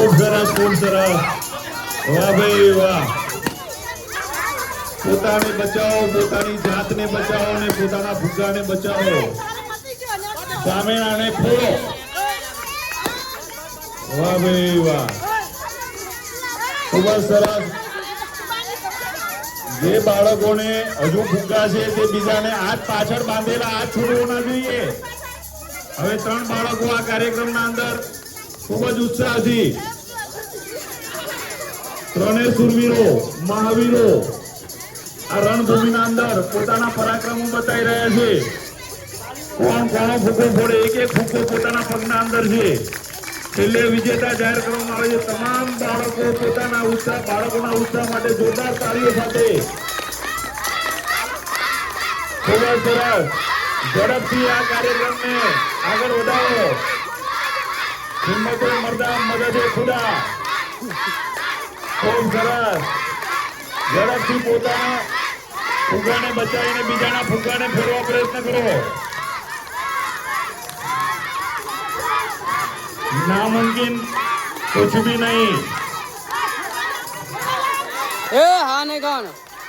ખૂબ સરસ વાહ ભાઈ વાહ પોતાને બચાવો પોતાની જાતને બચાવો અને પોતાના ભૂગાને બચાવો સામેનાને ફોડો વાહ ભાઈ વાહ ખૂબ સરસ જે બાળકોને હજુ ભૂગા છે તે બીજાને હાથ પાછળ બાંધેલા હાથ છોડવો ના જોઈએ હવે 3 બાળકો આ કાર્યક્રમના અંદર ખૂબ જ ઉત્સાહથી ત્રણેય શૂરવીરો મહાવીરો આ રણભૂમિના અંદર પોતાના પરાક્રમો બતાવી રહ્યા છે કોણ કોનો ફૂકો ફોડે એક ફૂકો પોતાના પગના અંદર છે છેલ્લે વિજેતા જાહેર કરવામાં આવે છે તમામ બાળકો પોતાના બાળકોના ઉત્સાહ માટે જોરદાર તાળીઓ સાથે ખૂબ જ સરસ ઝડપથી આ કાર્યક્રમને આગળ વધારો હિંમતે મર્દા મદદે ખુદા ખૂબ સરસ ઝડપથી પોતાના ફુગ્ગાને બચાવીને બીજાના ફુગ્ગાને ફેરવા પ્રયત્ન કરો नामुमकिन कुछ भी नहीं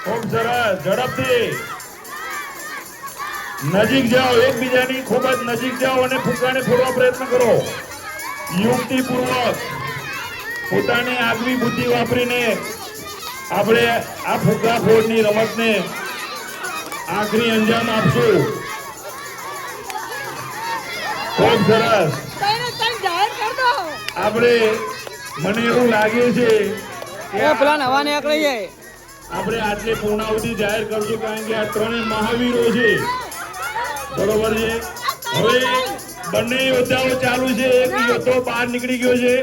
खूब सरस झड़पથી નજીક જાઓ એકબીજાની ખૂબ જ નજીક જાઓ અને ફુગ્ગાને ફોડવા પ્રયત્ન કરો યુક્તિપૂર્વક પોતાની આગવી બુદ્ધિ વાપરીને આપણે આ ફુગ્ગા ફોડની રમતને આખરી અંજામ આપશું ખૂબ સરસ આપણે મને એવું લાગે છે કે પેલા નવા નીકળી જાય આપણે આટલી પૂર્ણાવધિ જાહેર કરશું કારણ કે આ 3 મહાવીરો છે બરોબર છે હવે બંને યોદ્ધાઓ ચાલુ છે એક યોદ્ધો બહાર નીકળી ગયો છે